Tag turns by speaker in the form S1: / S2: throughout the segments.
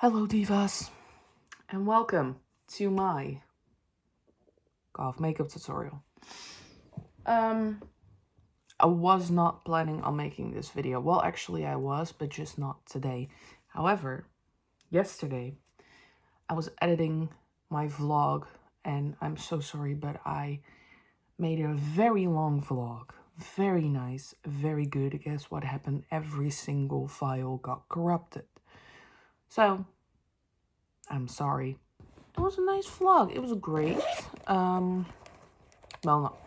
S1: Hello divas, and welcome to my goth makeup tutorial. I was not planning on making this video. Well, actually I was, but just not today. However, yesterday I was editing my vlog and I'm so sorry, but I made a very long vlog. Very nice, very good. Guess what happened? Every single file got corrupted. So, I'm sorry. It was a nice vlog. It was great. Well, no.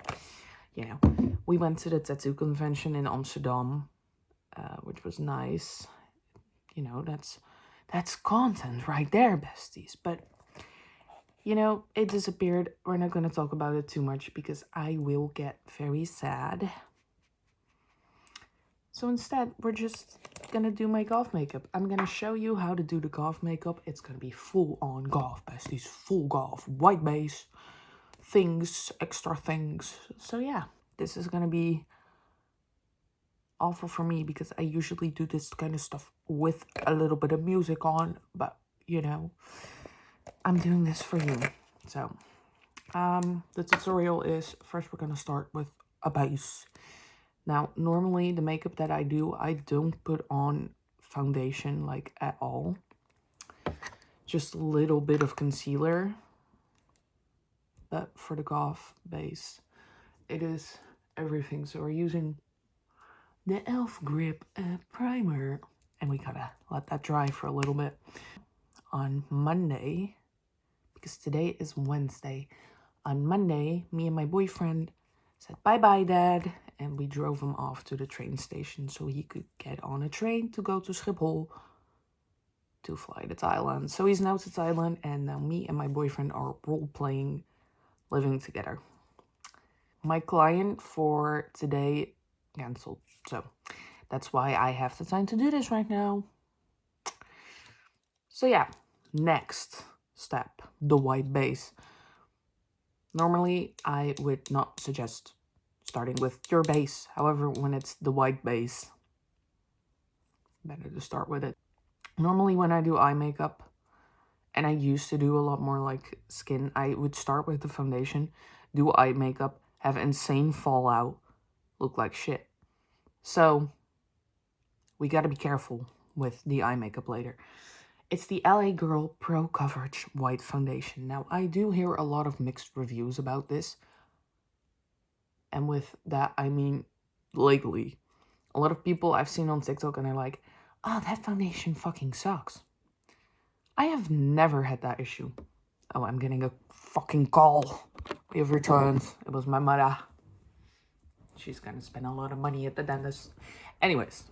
S1: You know, we went to the tattoo convention in Amsterdam, which was nice. You know, that's content right there, besties. But, you know, it disappeared. We're not going to talk about it too much because I will get very sad. So instead, we're just gonna do my goth makeup. I'm gonna show you how to do the goth makeup. It's gonna be full on goth, besties. Full goth. White base. Things. Extra things. So yeah, this is gonna be awful for me because I usually do this kind of stuff with a little bit of music on. But, you know, I'm doing this for you. So, the tutorial is, first we're gonna start with a base. Now, normally the makeup that I do, I don't put on foundation like at all. Just a little bit of concealer. But for the goth base, it is everything. So we're using the e.l.f. Grip primer. And we gotta let that dry for a little bit. On Monday, because today is Wednesday, on Monday, me and my boyfriend said bye-bye, Dad. And we drove him off to the train station so he could get on a train to go to Schiphol to fly to Thailand. So he's now to Thailand, and now me and my boyfriend are role-playing living together. My client for today canceled, so that's why I have the time to do this right now. So yeah, next step, the white base. Normally, I would not suggest starting with your base. However, when it's the white base, better to start with it. Normally, when I do eye makeup, and I used to do a lot more like skin, I would start with the foundation, do eye makeup, have insane fallout, look like shit. So, we gotta be careful with the eye makeup later. It's the LA Girl Pro Coverage White Foundation. Now, I do hear a lot of mixed reviews about this. And with that, I mean, lately, a lot of people I've seen on TikTok and they're like, oh, that foundation fucking sucks. I have never had that issue. Oh, I'm getting a fucking call. We have returned. It was my mother. She's gonna spend a lot of money at the dentist. Anyways,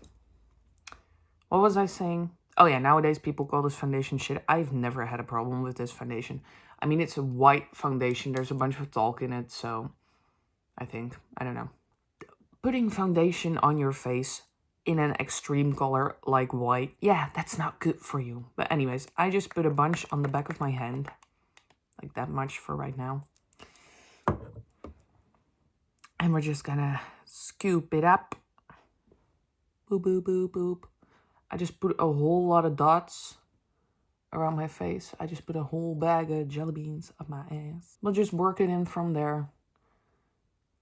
S1: what was I saying? Oh yeah, nowadays people call this foundation shit. I've never had a problem with this foundation. I mean, it's a white foundation. There's a bunch of talc in it, so I think, I don't know. Putting foundation on your face in an extreme color like white, yeah, that's not good for you. But anyways, I just put a bunch on the back of my hand. Like that much for right now. And we're just gonna scoop it up. Boop, boop, boop, boop. I just put a whole lot of dots around my face. I just put a whole bag of jelly beans up my ass. We'll just work it in from there.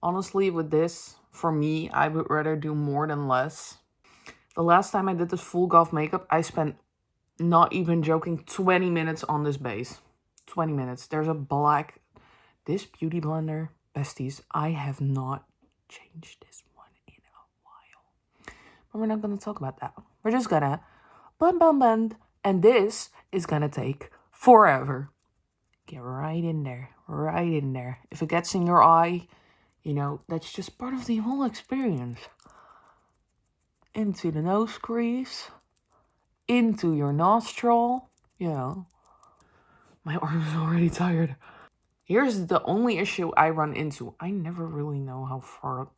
S1: Honestly, with this, for me, I would rather do more than less. The last time I did this full goth makeup, I spent, not even joking, 20 minutes on this base. 20 minutes. There's a black, this beauty blender, besties, I have not changed this one in a while. But we're not going to talk about that. We're just gonna blend, blend, blend. And this is gonna take forever. Get right in there. Right in there. If it gets in your eye, you know, that's just part of the whole experience. Into the nose crease. Into your nostril. You know. My arm's already tired. Here's the only issue I run into. I never really know how far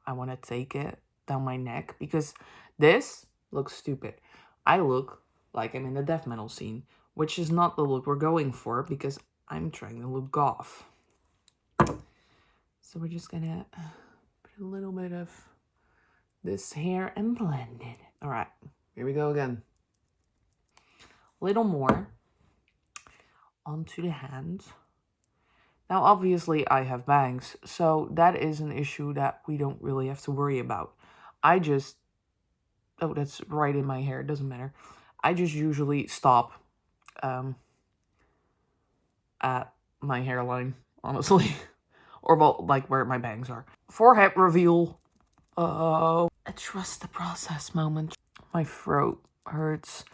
S1: I want to take it down my neck. Because this looks stupid. I look like I'm in the death metal scene. Which is not the look we're going for. Because I'm trying to look goth. So we're just gonna put a little bit of this here and blend it. Alright, here we go again. little more onto the hand. Now, obviously, I have bangs, so that is an issue that we don't really have to worry about. I just... Oh, that's right in my hair. It doesn't matter. I just usually stop at my hairline, honestly. Or, well, like where my bangs are. Forehead reveal. Oh, a trust the process moment. My throat hurts.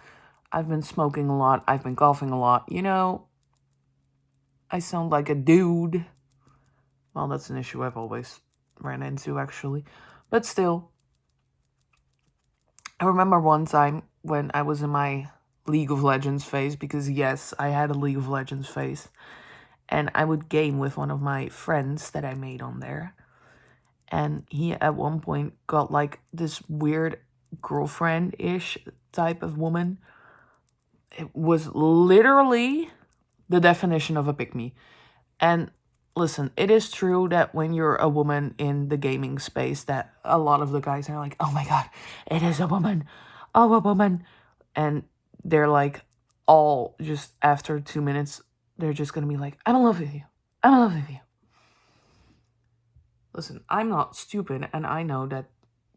S1: I've been smoking a lot. I've been coughing a lot. You know, I sound like a dude. Well, that's an issue I've always ran into, actually. But still, I remember one time when I was in my League of Legends phase, because yes, I had a League of Legends phase, and I would game with one of my friends that I made on there, and he at one point got like this weird girlfriend-ish type of woman. It was literally the definition of a pick-me. And listen, it is true that when you're a woman in the gaming space, that a lot of the guys are like, oh my god, it is a woman. Oh, a woman. And they're like, all just after 2 minutes, they're just gonna be like, I'm in love with you. I'm in love with you. Listen, I'm not stupid, and I know that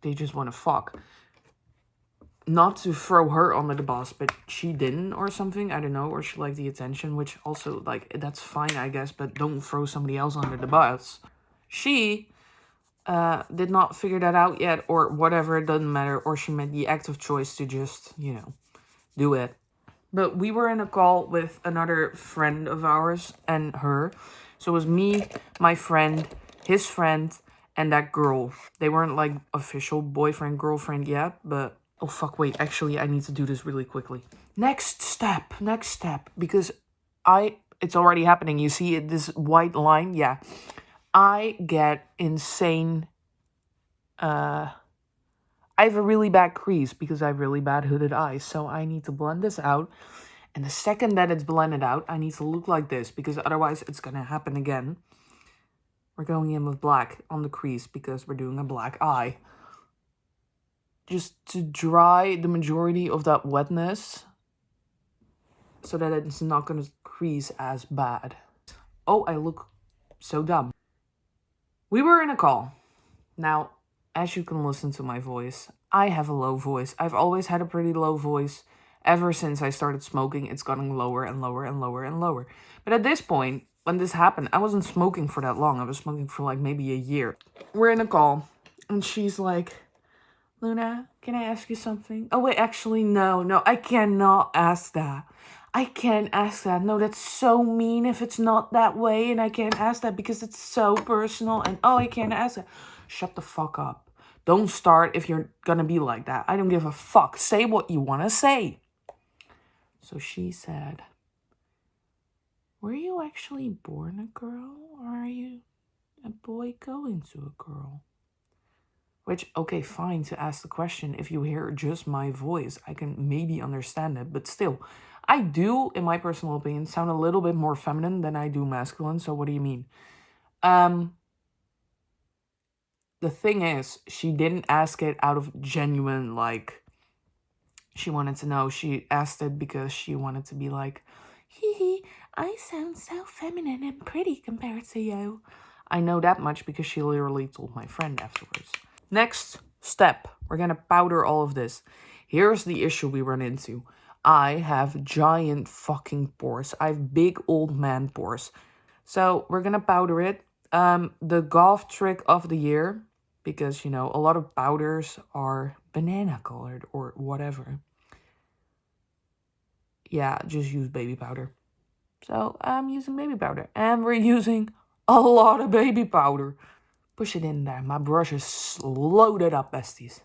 S1: they just want to fuck. Not to throw her under the bus, but she didn't or something, I don't know, or she liked the attention, which also, like, that's fine, I guess, but don't throw somebody else under the bus. She did not figure that out yet, or whatever, it doesn't matter, or she made the active choice to just, you know, do it. But we were in a call with another friend of ours and her. So it was me, my friend, his friend, and that girl. They weren't like official boyfriend, girlfriend yet, but... Oh fuck, wait, actually I need to do this really quickly. Next step, because it's already happening. You see this white line? Yeah. I get insane, I have a really bad crease because I have really bad hooded eyes. So I need to blend this out. And the second that it's blended out, I need to look like this, because otherwise it's going to happen again. We're going in with black on the crease because we're doing a black eye. Just to dry the majority of that wetness so that it's not going to crease as bad. Oh, I look so dumb. We were in a call. Now, as you can listen to my voice, I have a low voice. I've always had a pretty low voice. Ever since I started smoking, it's gotten lower and lower and lower and lower. But at this point, when this happened, I wasn't smoking for that long. I was smoking for like maybe a year. We're in a call, and she's like, Luna, can I ask you something? Oh, wait, actually, no, I cannot ask that. I can't ask that. No, that's so mean if it's not that way, and I can't ask that because it's so personal, and oh, I can't ask that. Shut the fuck up. Don't start if you're gonna be like that. I don't give a fuck. Say what you want to say. So she said, were you actually born a girl, or are you a boy going to a girl? Which, okay, fine to ask the question. If you hear just my voice, I can maybe understand it. But still, I do, in my personal opinion, sound a little bit more feminine than I do masculine. So what do you mean? The thing is, she didn't ask it out of genuine, like, she wanted to know. She asked it because she wanted to be like, hee hee, I sound so feminine and pretty compared to you. I know that much because she literally told my friend afterwards. Next step, we're gonna powder all of this. Here's the issue we run into. I have giant fucking pores. I have big old man pores. So we're gonna powder it. The goth trick of the year, because, you know, a lot of powders are banana colored or whatever. Yeah, just use baby powder. So I'm using baby powder, and we're using a lot of baby powder. Push it in there. My brush is loaded up, besties.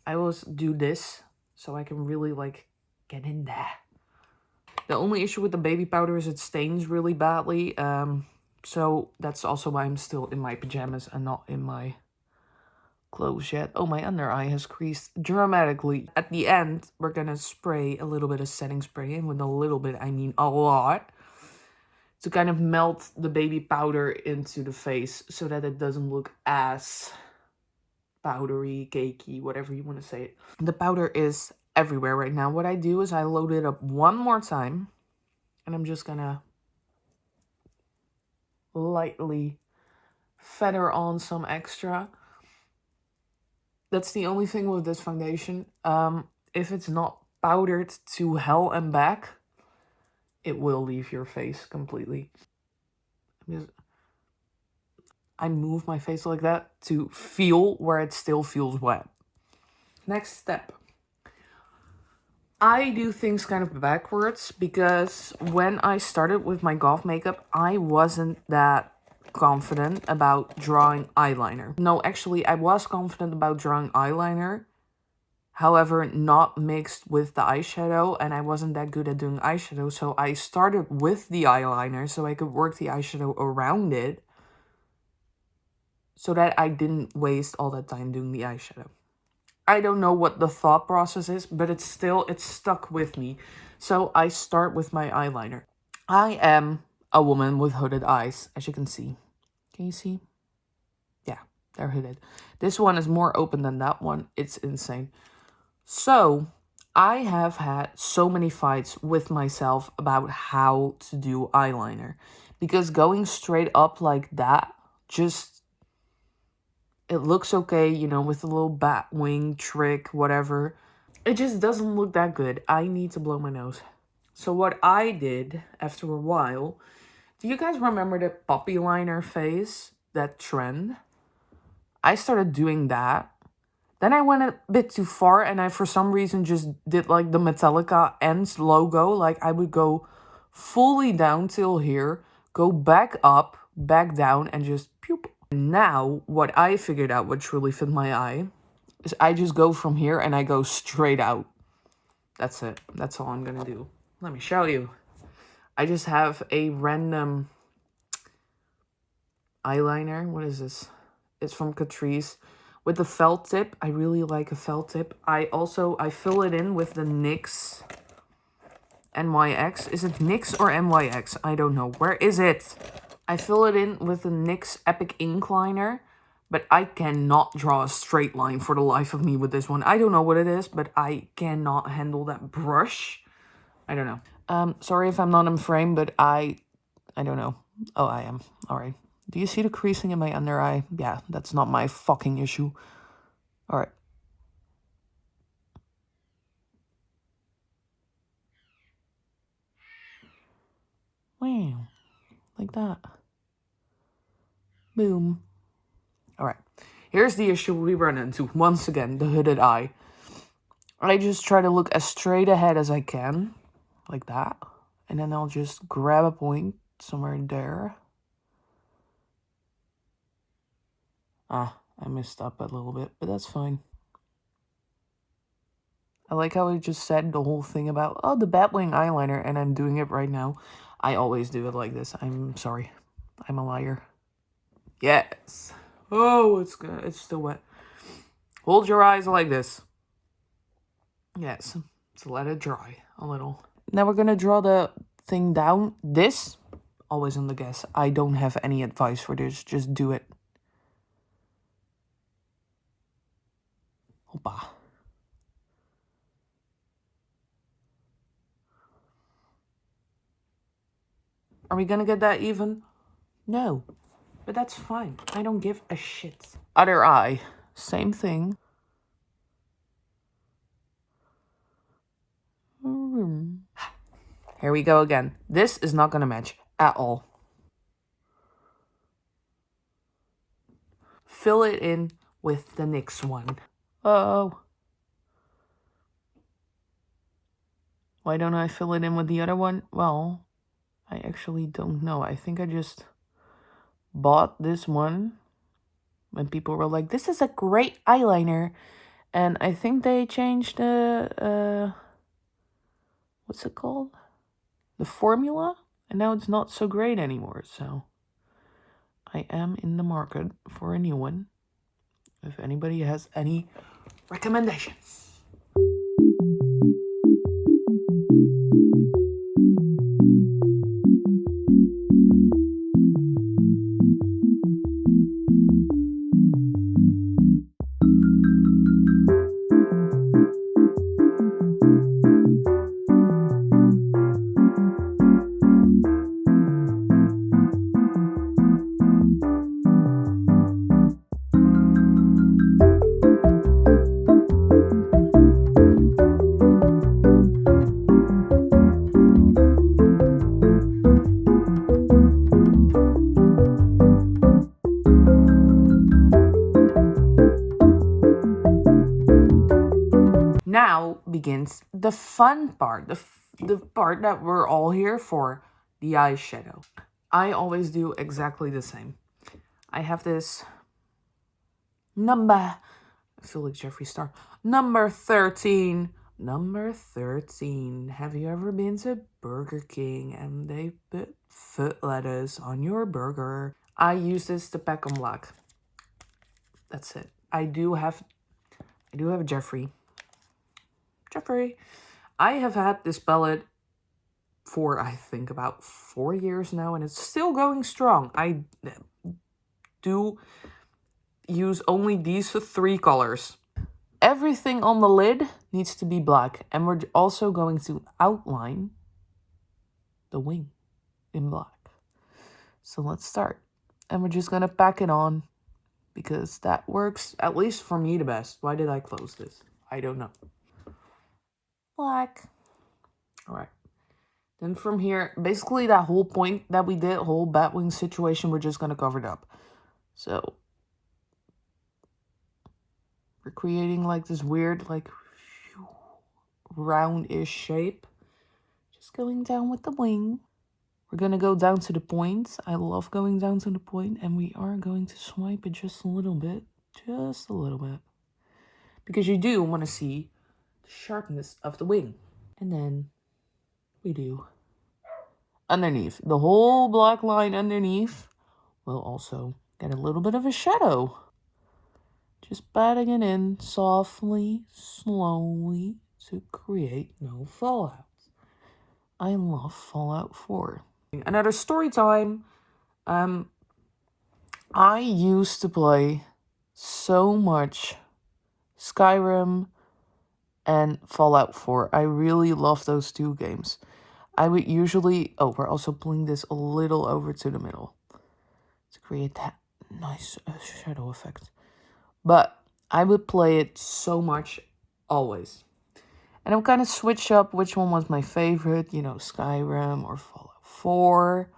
S1: I always do this so I can really, like, get in there. The only issue with the baby powder is it stains really badly. So that's also why I'm still in my pajamas and not in my clothes yet. Oh, my under eye has creased dramatically. At the end, we're gonna spray a little bit of setting spray. And with a little bit, I mean a lot. To kind of melt the baby powder into the face so that it doesn't look as powdery, cakey, whatever you want to say it. The powder is everywhere right now. What I do is I load it up one more time, and I'm just gonna lightly feather on some extra. That's the only thing with this foundation. If it's not powdered to hell and back, it will leave your face completely. I move my face like that to feel where it still feels wet. Next step. I do things kind of backwards because when I started with my goth makeup, I wasn't that confident about drawing eyeliner. No, actually, I was confident about drawing eyeliner. However, not mixed with the eyeshadow, and I wasn't that good at doing eyeshadow, so I started with the eyeliner so I could work the eyeshadow around it so that I didn't waste all that time doing the eyeshadow. I don't know what the thought process is, but it's stuck with me. So I start with my eyeliner. I am a woman with hooded eyes, as you can see. Can you see? Yeah, they're hooded. This one is more open than that one. It's insane. So I have had so many fights with myself about how to do eyeliner. Because going straight up like that, it looks okay, you know, with a little bat wing trick, whatever. It just doesn't look that good. I need to blow my nose. So what I did after a while, do you guys remember the puppy liner phase? That trend? I started doing that. Then I went a bit too far and I, for some reason, just did like the Metallica ends logo. Like I would go fully down till here, go back up, back down, and just pew. Now, what I figured out what truly fit my eye is I just go from here and I go straight out. That's it. That's all I'm gonna do. Let me show you. I just have a random eyeliner. What is this? It's from Catrice with the felt tip. I really like a felt tip. I fill it in with the NYX NYX. Is it NYX or NYX? I don't know. Where is it? I fill it in with the NYX Epic Ink Liner, but I cannot draw a straight line for the life of me with this one. I don't know what it is, but I cannot handle that brush. I don't know. Sorry if I'm not in frame, but I don't know. Oh, I am. All right. Do you see the creasing in my under eye? Yeah, that's not my fucking issue. All right. Wow. Like that. Boom. All right. Here's the issue we run into. Once again, the hooded eye. I just try to look as straight ahead as I can. Like that. And then I'll just grab a point somewhere there. I messed up a little bit, but that's fine. I like how I just said the whole thing about, oh, the Batwing eyeliner, and I'm doing it right now. I always do it like this. I'm sorry. I'm a liar. Yes. Oh, it's good. It's still wet. Hold your eyes like this. Yes. So let it dry a little. Now we're going to draw the thing down. This, always on the guess. I don't have any advice for this. Just do it. Hoppa. Are we gonna get that even? No. But that's fine. I don't give a shit. Other eye. Same thing. Here we go again. This is not gonna match at all. Fill it in with the NYX one. Oh. Why don't I fill it in with the other one? Well, I actually don't know. I think I just bought this one when people were like, this is a great eyeliner. And I think they changed the, what's it called? The formula? And now it's not so great anymore, so I am in the market for a new one. If anybody has any recommendations. begins the fun part, the part that we're all here for, the eyeshadow. I always do exactly the same. I have this number, I feel like Jeffree Star, number 13. Number 13. Have you ever been to Burger King and they put foot lettuce on your burger? I use this to pack on black. That's it. I do have Jeffree. I have had this palette for, I think, about 4 years now, and it's still going strong. I do use only these 3 colors. Everything on the lid needs to be black, and we're also going to outline the wing in black. So let's start. And we're just gonna pack it on because that works, at least for me, the best. Why did I close this? I don't know. Black. All right. Then from here, basically that whole point that we did, whole Batwing situation, we're just gonna cover it up. So we're creating like this weird, like roundish shape. Just going down with the wing. We're gonna go down to the point. I love going down to the point, and we are going to swipe it just a little bit. Just a little bit. Because you do want to see the sharpness of the wing. And then we do underneath. The whole black line underneath will also get a little bit of a shadow. Just patting it in softly, slowly to create no fallout. I love Fallout 4. Another story time. I used to play so much Skyrim and Fallout 4. I really love those 2 games. I would usually... Oh, we're also pulling this a little over to the middle to create that nice shadow effect. But I would play it so much, always. And I would kind of switch up which one was my favorite, you know, Skyrim or Fallout 4.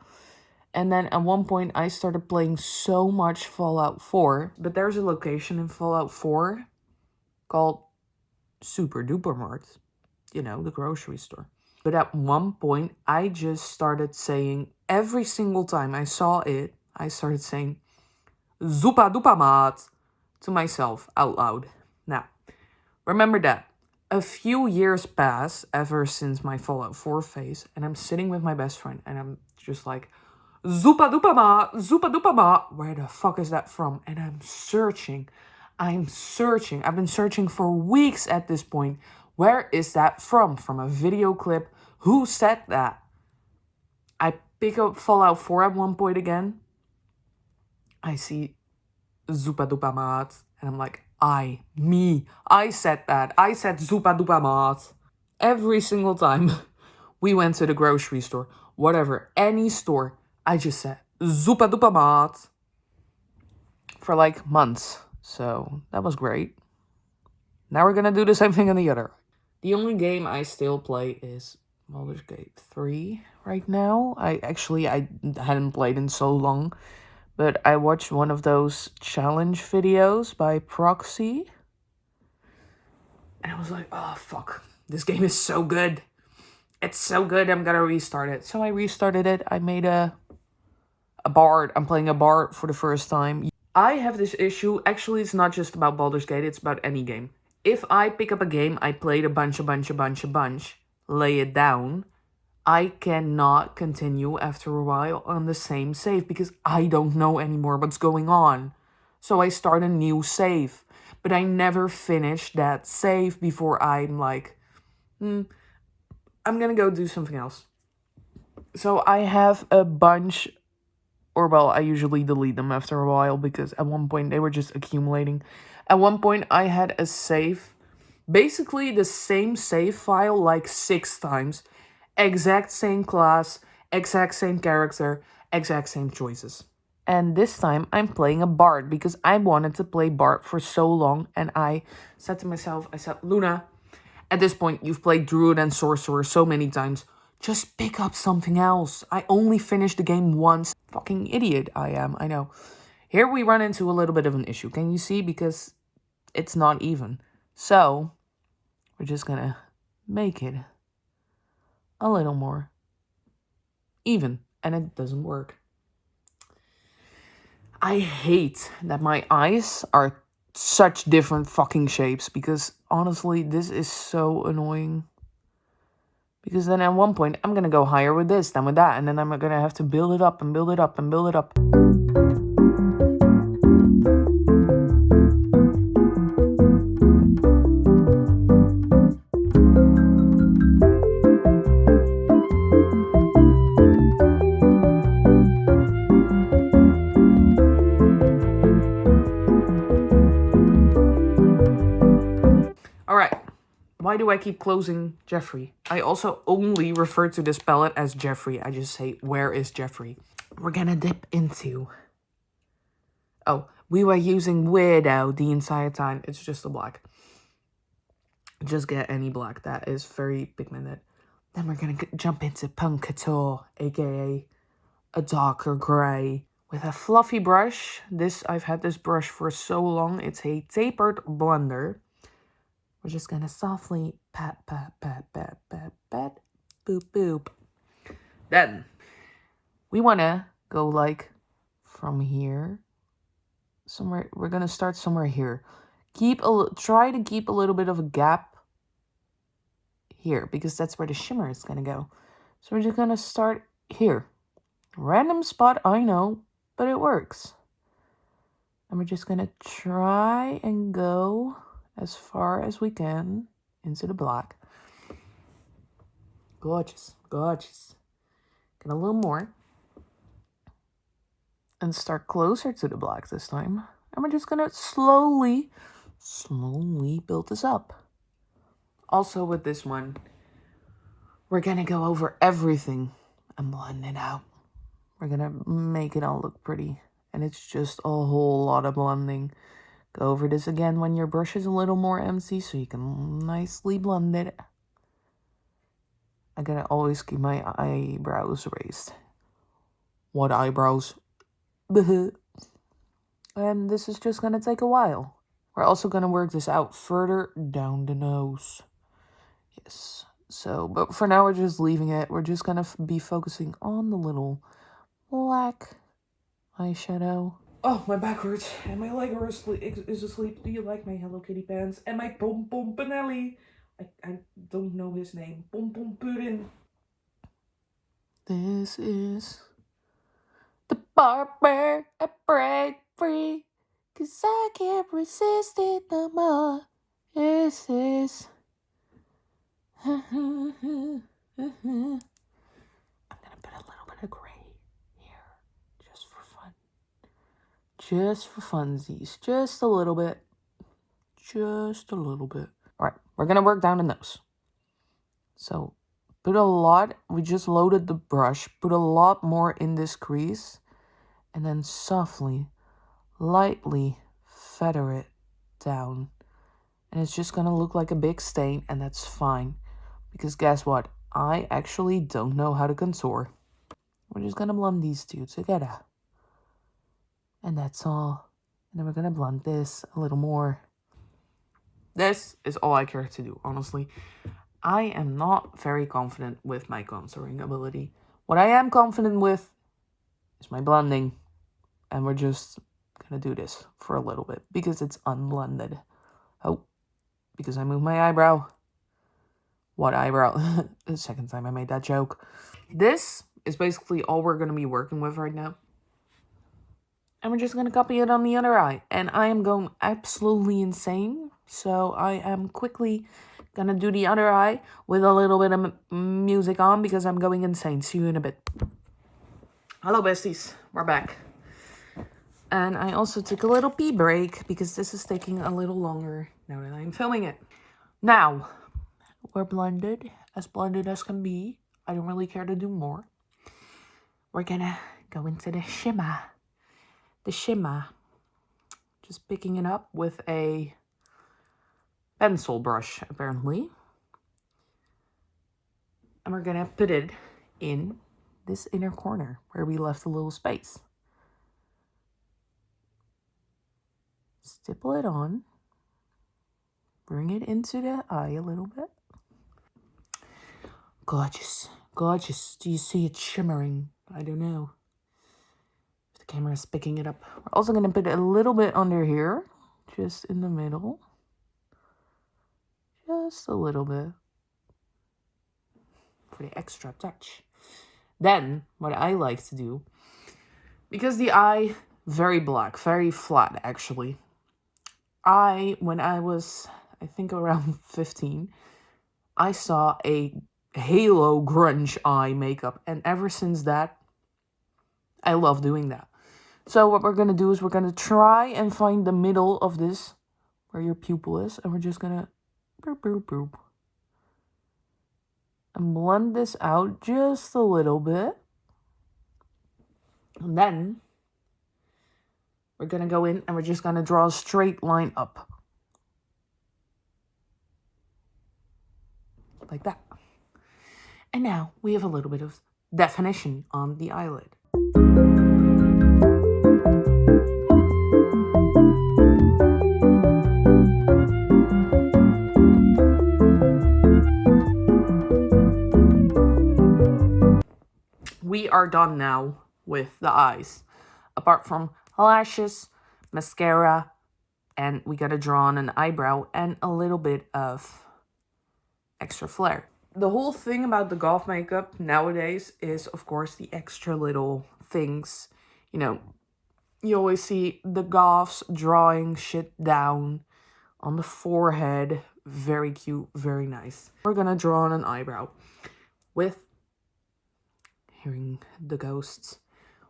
S1: And then at one point I started playing so much Fallout 4. But there's a location in Fallout 4 called Super Duper Mart. You know, the grocery store. But at one point I just started saying, every single time I saw it, I started saying, Zupa Dupa Mart, to myself out loud. Now, remember that. A few years pass ever since my Fallout 4 phase, and I'm sitting with my best friend, and I'm just like, Zupa Dupa Ma, where the fuck is that from? And I'm searching. I've been searching for weeks at this point. Where is that from? From a video clip? Who said that? I pick up Fallout 4 at one point again. I see Zupa Dupa Mat, and I'm like, I said that. I said Zupa Dupa Mat. Every single time we went to the grocery store, whatever, any store, I just said Zupa Dupa Mat for like months. So that was great. Now we're gonna do the same thing on the other. The only game I still play is Baldur's Gate 3 right now. I hadn't played in so long. But I watched one of those challenge videos by Proxy. And I was like, oh, fuck. This game is so good. It's so good, I'm gonna restart it. So I restarted it. I made a bard. I'm playing a bard for the first time. I have this issue. Actually, it's not just about Baldur's Gate. It's about any game. If I pick up a game, I played a bunch, lay it down, I cannot continue after a while on the same save because I don't know anymore what's going on. So I start a new save. But I never finish that save before I'm like, I'm gonna go do something else. So I have a bunch, or well, I usually delete them after a while because at one point they were just accumulating. At one point I had a save, basically the same save file like 6 times. Exact same class, exact same character, exact same choices. And this time I'm playing a bard because I wanted to play bard for so long. And I said to myself, Luna, at this point you've played druid and sorcerer so many times. Just pick up something else. I only finished the game once. Fucking idiot I am, I know. Here we run into a little bit of an issue. Can you see? Because it's not even. So we're just gonna make it a little more even, and it doesn't work. I hate that my eyes are such different fucking shapes, because honestly, this is so annoying. Because then at one point, I'm gonna go higher with this than with that, and then I'm gonna have to build it up and build it up and build it up. Alright, why do I keep closing Jeffrey? I also only refer to this palette as Jeffrey. I just say, where is Jeffrey? We're gonna dip into... Oh, we were using Weirdo the entire time. It's just a black. Just get any black that is very pigmented. Then we're gonna jump into Punk Couture, aka a darker grey. With a fluffy brush. I've had this brush for so long. It's a tapered blender. We're just gonna softly pat, pat, pat, pat, pat, pat, boop, boop. Then, we wanna go like from here. Somewhere, we're gonna start somewhere here. Try to keep a little bit of a gap here, because that's where the shimmer is gonna go. So we're just gonna start here. Random spot, I know, but it works. And we're just gonna try and go as far as we can into the black. Gorgeous, gorgeous. Get a little more. And start closer to the black this time. And we're just gonna slowly build this up. Also with this one, we're gonna go over everything and blend it out. We're gonna make it all look pretty. And it's just a whole lot of blending. Go over this again when your brush is a little more empty so you can nicely blend it. I gotta always keep my eyebrows raised. What eyebrows? And this is just gonna take a while. We're also gonna work this out further down the nose. Yes. So, but for now we're just leaving it. We're just gonna be focusing on the little black eyeshadow. Oh, my back hurts and my leg is asleep. Do you like my Hello Kitty pants? And my Pom Pom Pinelli. I don't know his name. Pom Pom Puddin. This is the barber. I break free. 'Cause I can't resist it no more. This is... I'm gonna put a little bit of gray here. Just for fun. Just for funsies. Just a little bit. Just a little bit. Alright, we're gonna work down the nose. So, put a lot. We just loaded the brush. Put a lot more in this crease. And then softly, lightly feather it down. And it's just gonna look like a big stain, and that's fine. Because guess what? I actually don't know how to contour. We're just gonna blend these two together. And that's all. And then we're gonna blend this a little more. This is all I care to do, honestly. I am not very confident with my contouring ability. What I am confident with is my blending. And we're just gonna do this for a little bit because it's unblended. Oh, because I moved my eyebrow. What eyebrow? The second time I made that joke. This is basically all we're gonna be working with right now. And we're just gonna copy it on the other eye. And I am going absolutely insane. So I am quickly gonna do the other eye with a little bit of music on because I'm going insane. See you in a bit. Hello besties, we're back. And I also took a little pee break because this is taking a little longer now that I'm filming it. Now, we're blended as can be. I don't really care to do more. We're gonna go into the shimmer. The shimmer. Just picking it up with a pencil brush, apparently. And we're gonna put it in this inner corner where we left a little space. Stipple it on. Bring it into the eye a little bit. Gorgeous. Gorgeous. Do you see it shimmering? I don't know if the camera is picking it up. We're also going to put a little bit under here. Just in the middle. Just a little bit. For the extra touch. Then, what I like to do, because the eye, very black, very flat actually. When I was, I think around 15, I saw a halo grunge eye makeup. And ever since that, I love doing that. So what we're going to do is we're going to try and find the middle of this, where your pupil is. And we're just going to boop, boop, boop. And blend this out just a little bit. And then we're going to go in and we're just going to draw a straight line up. Like that. And now we have a little bit of definition on the eyelid. We are done now with the eyes. Apart from lashes, mascara, and we gotta draw on an eyebrow and a little bit of extra flair. The whole thing about the goth makeup nowadays is, of course, the extra little things. You know, you always see the goths drawing shit down on the forehead. Very cute, very nice. We're gonna draw on an eyebrow with, hearing the ghosts,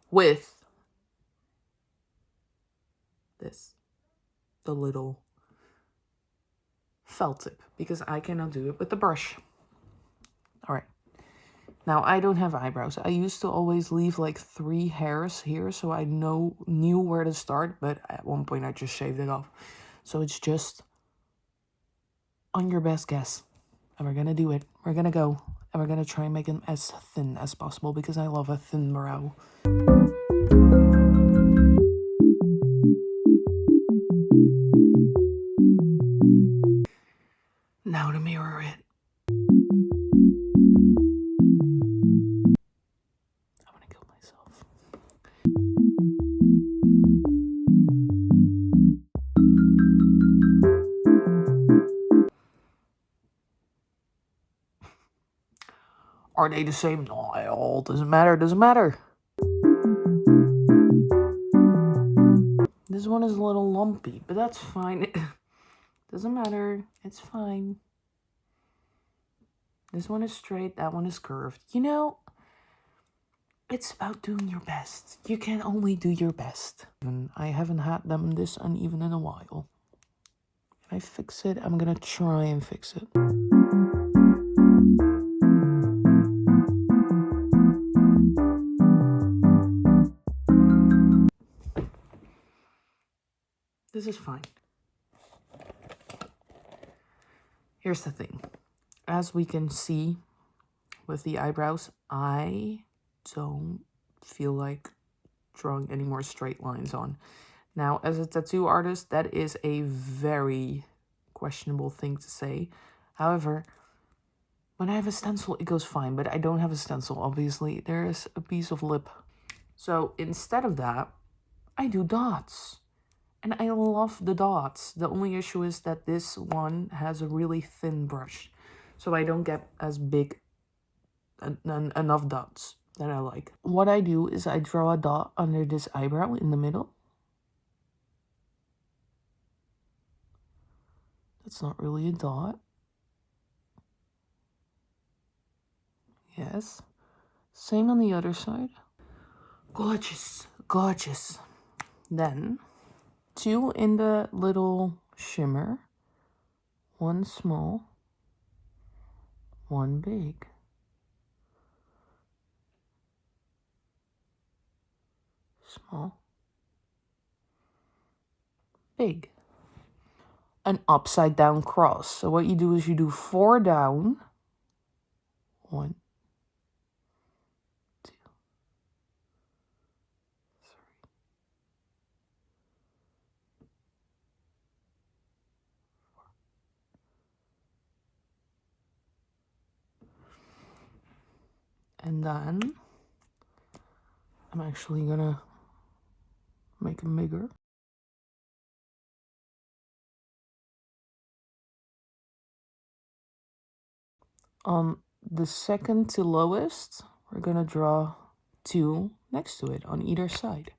S1: with this, the little felt tip, because I cannot do it with the brush. Alright, now I don't have eyebrows. I used to always leave like 3 hairs here, so I knew where to start, but at one point I just shaved it off. So it's just on your best guess. And we're gonna do it. We're gonna go, and we're gonna try and make them as thin as possible, because I love a thin brow. Now to mirror it. I'm gonna kill myself. Are they the same? No, it all doesn't matter. Doesn't matter. This one is a little lumpy, but that's fine. Doesn't matter. It's fine. This one is straight. That one is curved. You know, it's about doing your best. You can only do your best. And I haven't had them this uneven in a while. Can I fix it? I'm gonna try and fix it. This is fine. Here's the thing. As we can see with the eyebrows, I don't feel like drawing any more straight lines on. Now, as a tattoo artist, that is a very questionable thing to say. However, when I have a stencil, it goes fine, but I don't have a stencil, obviously. There is a piece of lip. So instead of that, I do dots. And I love the dots. The only issue is that this one has a really thin brush. So I don't get as big enough dots that I like. What I do is I draw a dot under this eyebrow in the middle. That's not really a dot. Yes. Same on the other side. Gorgeous. Gorgeous. Then 2 in the little shimmer. 1 small. 1 big. Small. Big. An upside down cross. So what you do is you do 4 down. 1, 2, 3. And then I'm actually gonna make them bigger. On the second to lowest, we're gonna draw 2 next to it on either side.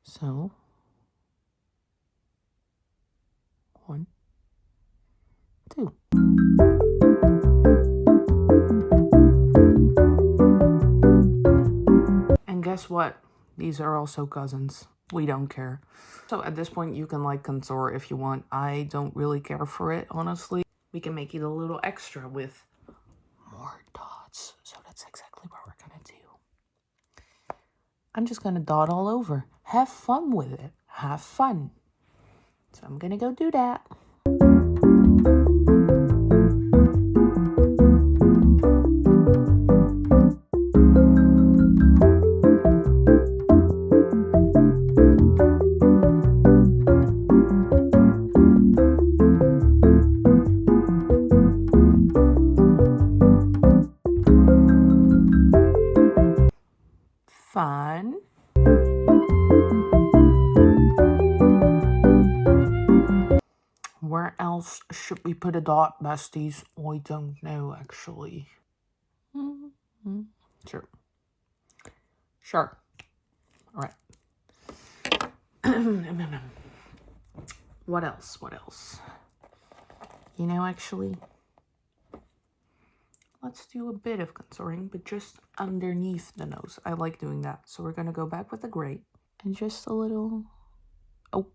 S1: So 1, 2. And guess what? These are also cousins. We don't care. So at this point, you can like contour if you want. I don't really care for it, honestly. We can make it a little extra with more dots. So that's exactly what we're gonna do. I'm just gonna dot all over. Have fun with it. Have fun. So I'm gonna go do that. Fun. Where else should we put a dot, besties? I don't know, actually. Sure. Sure. All right. What else? What else? You know, actually, let's do a bit of contouring, but just underneath the nose. I like doing that. So we're going to go back with the gray and just a little... Oh,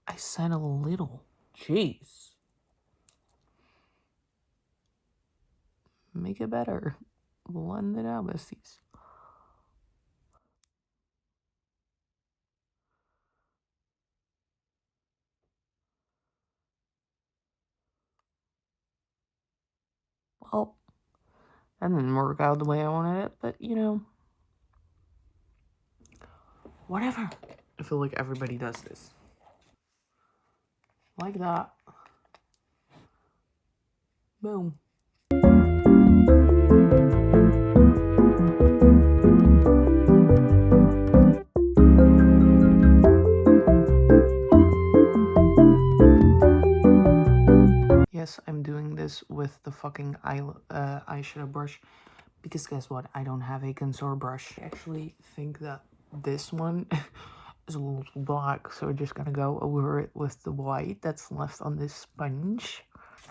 S1: I said a little. Jeez. Make it better. Blend it out, besties. Well, that didn't work out the way I wanted it, but you know, whatever. I feel like everybody does this. Like that. Boom. Yes, I'm doing this with the fucking eyeshadow brush because guess what? I don't have a contour brush. I actually think that this one is a little black, so we're just gonna go over it with the white that's left on this sponge.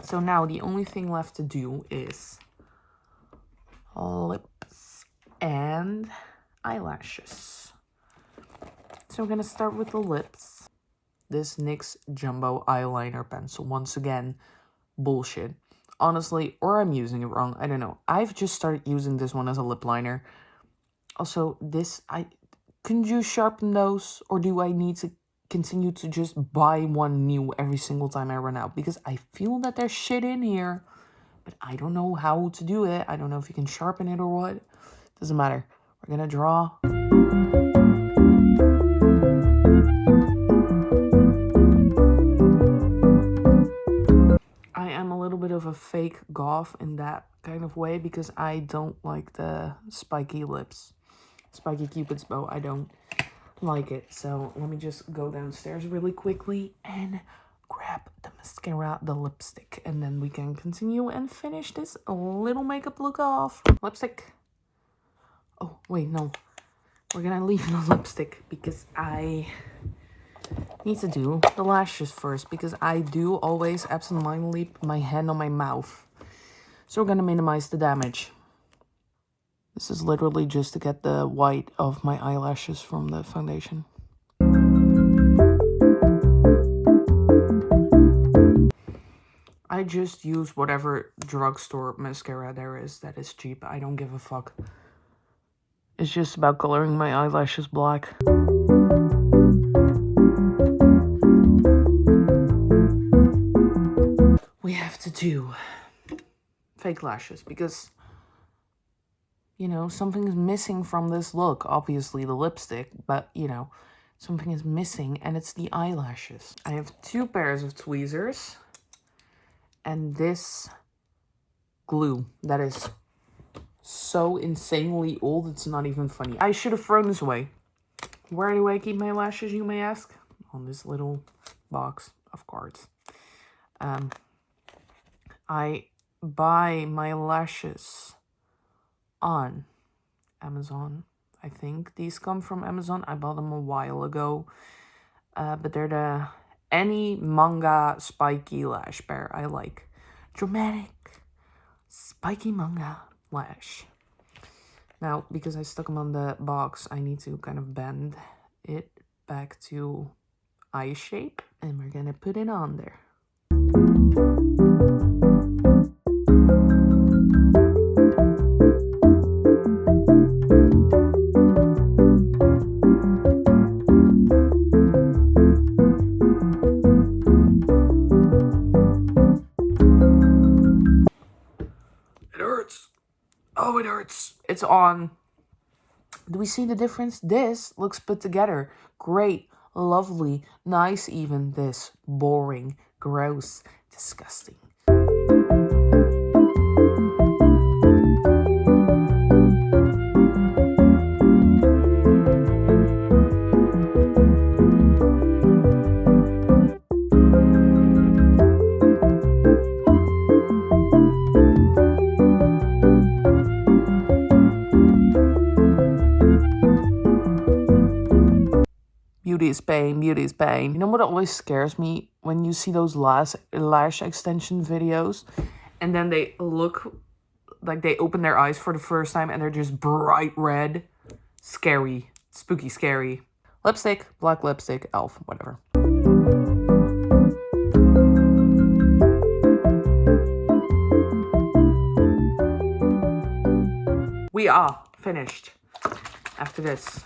S1: So now the only thing left to do is lips and eyelashes. So we're gonna start with the lips. This NYX Jumbo Eyeliner Pencil, once again, bullshit. Honestly, or I'm using it wrong, I don't know. I've just started using this one as a lip liner. Also, can you sharpen those, or do I need to continue to just buy one new every single time I run out? Because I feel that there's shit in here, but I don't know how to do it. I don't know if you can sharpen it or what. Doesn't matter. We're gonna draw. I am a little bit of a fake goth in that kind of way because I don't like the spiky lips. Spiky Cupid's bow, I don't like it. So let me just go downstairs really quickly and grab the mascara, the lipstick, and then we can continue and finish this little makeup look off. Lipstick. Oh, wait, no. We're gonna leave the lipstick because I need to do the lashes first because I do always absentmindedly put my hand on my mouth. So we're gonna minimize the damage. This is literally just to get the white of my eyelashes from the foundation. I just use whatever drugstore mascara there is that is cheap. I don't give a fuck. It's just about coloring my eyelashes black. We have to do fake lashes because, you know, something is missing from this look. Obviously the lipstick, but, you know, something is missing and it's the eyelashes. I have 2 pairs of tweezers and this glue that is so insanely old, it's not even funny. I should have thrown this away. Where do I keep my lashes, you may ask? On this little box of cards. I buy my lashes on Amazon. I think these come from Amazon. I bought them a while ago. But they're the any manga spiky lash pair I like. Dramatic spiky manga lash. Now, because I stuck them on the box, I need to kind of bend it back to eye shape. And we're gonna put it on there. It hurts. Oh, it hurts. It's on. Do we see the difference? This looks put together. Great, lovely, nice even. This boring, gross, disgusting. Beauty is pain, beauty is pain. You know what always scares me? When you see those lash extension videos and then they look like they open their eyes for the first time and they're just bright red. Scary. Spooky scary. Lipstick, black lipstick, elf, whatever. We are finished after this.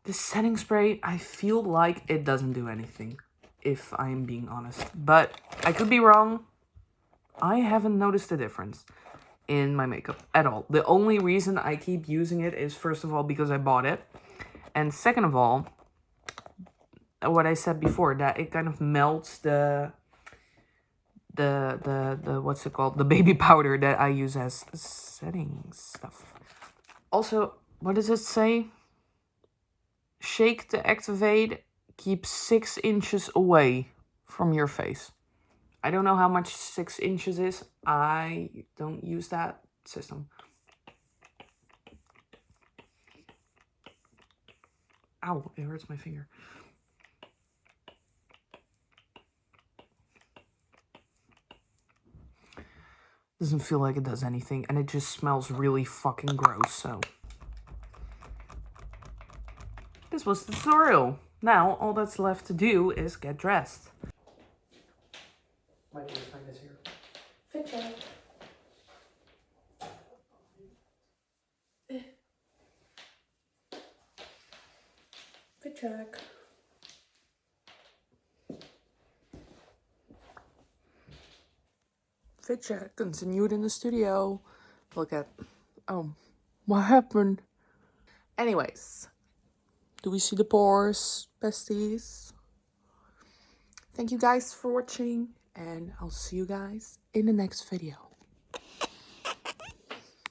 S1: This setting spray, I feel like it doesn't do anything, if I'm being honest. But I could be wrong. I haven't noticed a difference in my makeup at all. The only reason I keep using it is, first of all, because I bought it. And second of all, what I said before, that it kind of melts the what's it called? The baby powder that I use as setting stuff. Also, what does it say? Shake to activate, keep 6 inches away from your face. I don't know how much 6 inches is. I don't use that system. Ow, it hurts my finger. Doesn't feel like it does anything, and it just smells really fucking gross, so. This was the tutorial. Now, all that's left to do is get dressed. My boyfriend is here. Fit check. Fit check. Fit check. Continued in the studio. Look at... Oh. What happened? Anyways. Do we see the pores, besties? Thank you guys for watching, and I'll see you guys in the next video.